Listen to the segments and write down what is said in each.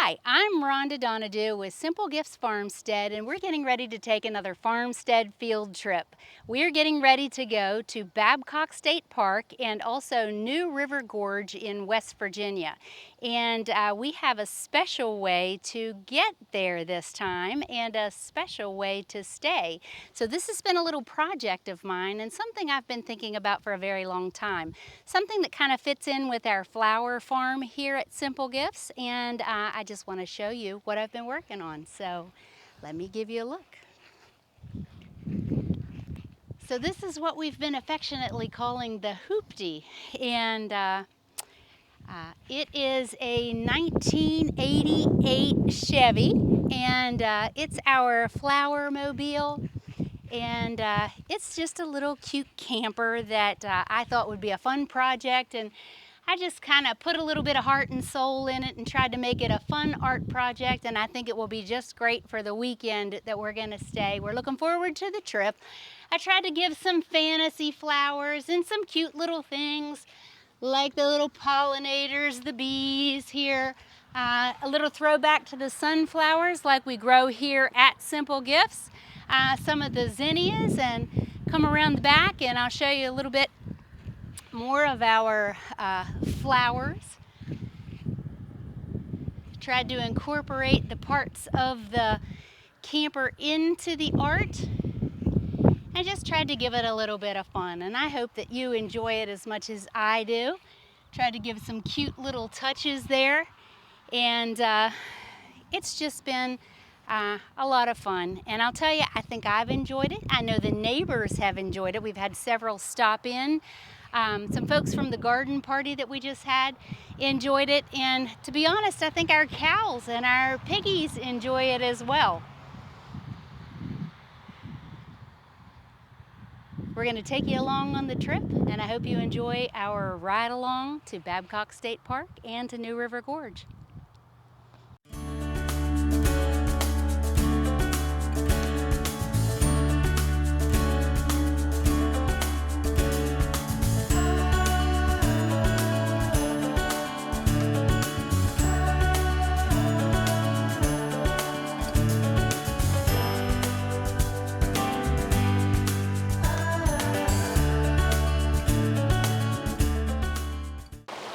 Hi, I'm Rhonda Donadue with Simple Gifts Farmstead, and we're getting ready to take another Farmstead field trip. We're getting ready to go to Babcock State Park and also New River Gorge in West Virginia. And we have a special way to get there this time and a special way to stay. So this has been a little project of mine and something I've been thinking about for a very long time. Something that kind of fits in with our flower farm here at Simple Gifts, and I just want to show you what I've been working on. So let me give you a look. So this is what we've been affectionately calling the hoopty, and it is a 1988 Chevy, and it's our Flowermobile, and it's just a little cute camper that I thought would be a fun project, and I just kind of put a little bit of heart and soul in it and tried to make it a fun art project, and I think it will be just great for the weekend that we're going to stay. We're looking forward to the trip. I tried to give some fantasy flowers and some cute little things like the little pollinators, the bees here, a little throwback to the sunflowers like we grow here at Simple Gifts, some of the zinnias, and come around the back and I'll show you a little bit more of our flowers. Tried to incorporate the parts of the camper into the art. I just tried to give it a little bit of fun, and I hope that you enjoy it as much as I do. Tried to give some cute little touches there, and it's just been a lot of fun. And I'll tell you, I think I've enjoyed it. I know the neighbors have enjoyed it. We've had several stop in. Some folks from the garden party that we just had enjoyed it, and to be honest, I think our cows and our piggies enjoy it as well. We're going to take you along on the trip, and I hope you enjoy our ride along to Babcock State Park and to New River Gorge.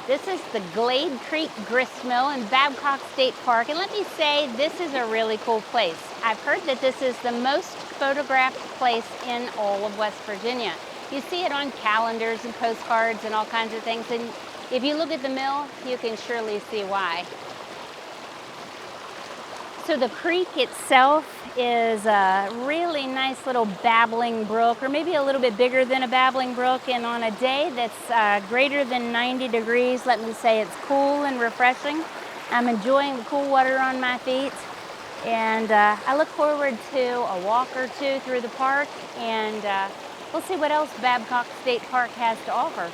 This is the Glade Creek Grist Mill in Babcock State Park, and let me say, this is a really cool place. I've heard that this is the most photographed place in all of West Virginia. You see it on calendars and postcards and all kinds of things, and if you look at the mill, you can surely see why. So the creek itself is a really nice little babbling brook, or maybe a little bit bigger than a babbling brook, and on a day that's greater than 90 degrees, let me say it's cool and refreshing. I'm enjoying the cool water on my feet, and I look forward to a walk or two through the park, and we'll see what else Babcock State Park has to offer.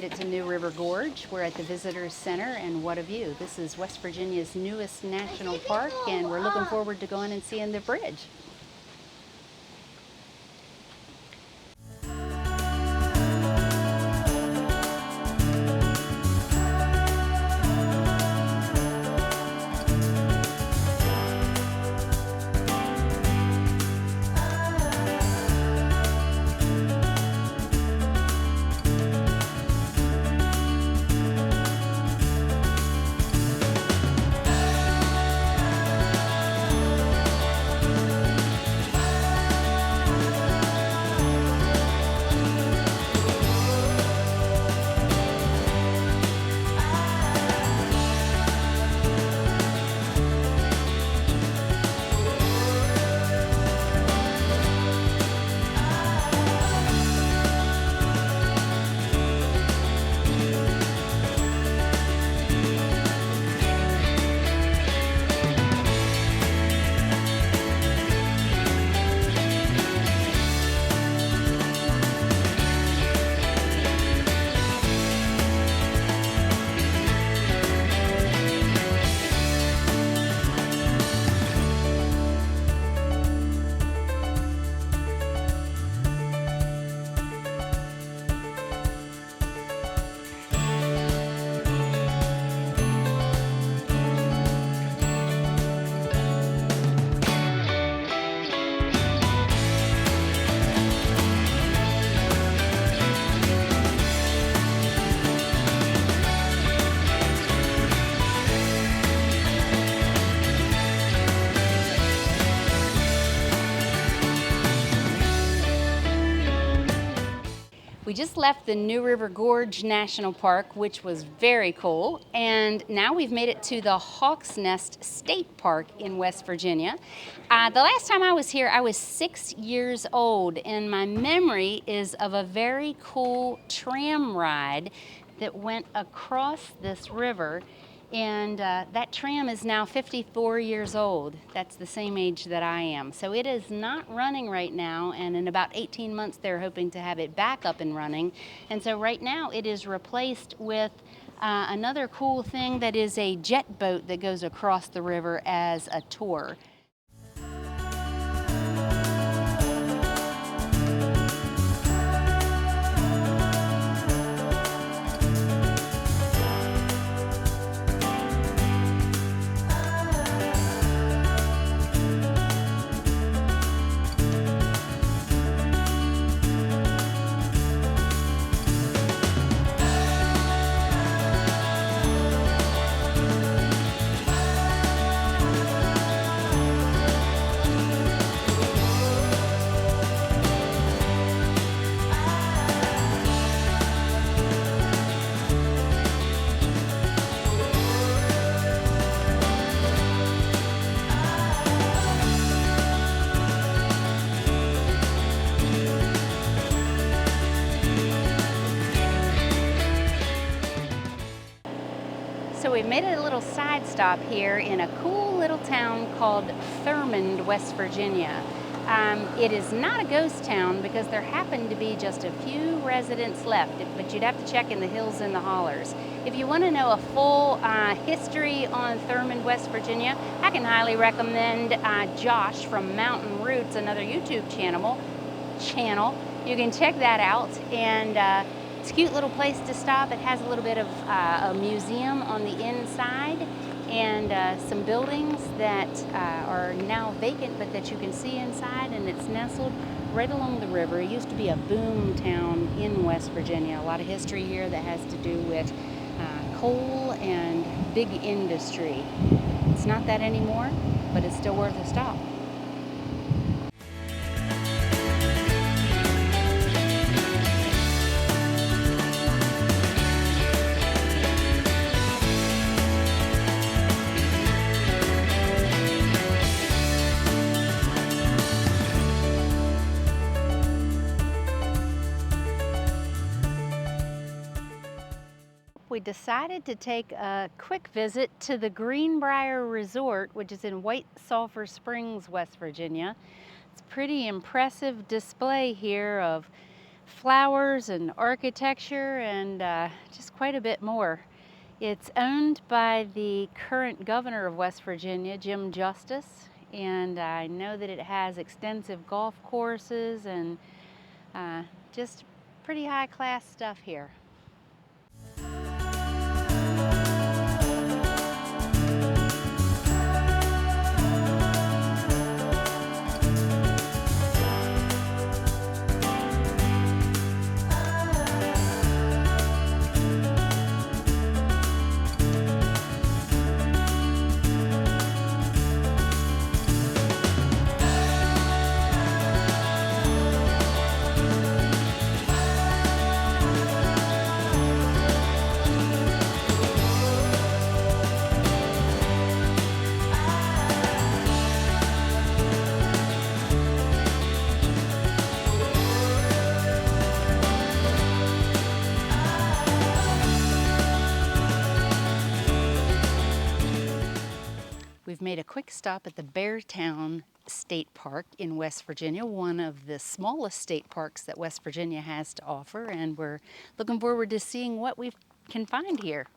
made it to New River Gorge. We're at the Visitors Center, and what a view. This is West Virginia's newest national park, and we're looking forward to going and seeing the bridge. We just left the New River Gorge National Park, which was very cool, and now we've made it to the Hawks Nest State Park in West Virginia. The last time I was here, I was 6 years old, and my memory is of a very cool tram ride that went across this river. And that tram is now 54 years old. That's the same age that I am. So it is not running right now, and in about 18 months they're hoping to have it back up and running. And so right now it is replaced with another cool thing that is a jet boat that goes across the river as a tour. So we made a little side stop here in a cool little town called Thurmond, West Virginia. It is not a ghost town because there happen to be just a few residents left, but you'd have to check in the hills and the hollers. If you want to know a full history on Thurmond, West Virginia, I can highly recommend Josh from Mountain Roots, another YouTube channel. You can check that out, and it's a cute little place to stop. It has a little bit of a museum on the inside and some buildings that are now vacant but that you can see inside, and it's nestled right along the river. It used to be a boom town in West Virginia. A lot of history here that has to do with coal and big industry. It's not that anymore, but it's still worth a stop. We decided to take a quick visit to the Greenbrier Resort, which is in White Sulphur Springs, West Virginia. It's a pretty impressive display here of flowers and architecture and just quite a bit more. It's owned by the current governor of West Virginia, Jim Justice, and I know that it has extensive golf courses and just pretty high-class stuff here. We've made a quick stop at the Beartown State Park in West Virginia, one of the smallest state parks that West Virginia has to offer, and we're looking forward to seeing what we can find here.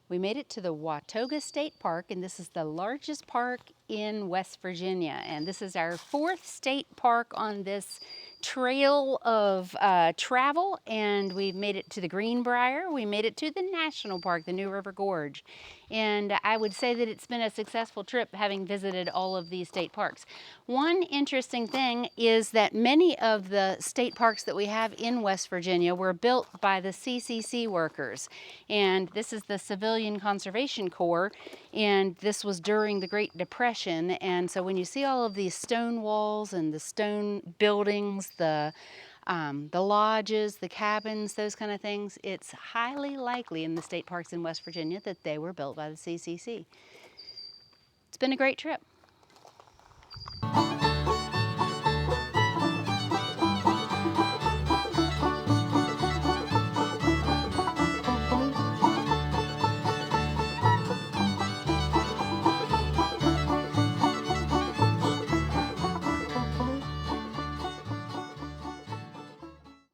We made it to the Watoga State Park, and this is the largest park in West Virginia. And this is our 4th state park on this trail of travel, and we've made it to the Greenbrier. We made it to the National Park, the New River Gorge. And I would say that it's been a successful trip having visited all of these state parks. One interesting thing is that many of the state parks that we have in West Virginia were built by the CCC workers. And this is the Civilian Conservation Corps, and this was during the Great Depression. And so when you see all of these stone walls and the stone buildings, the lodges, the cabins, those kind of things, it's highly likely in the state parks in West Virginia that they were built by the CCC. It's been a great trip.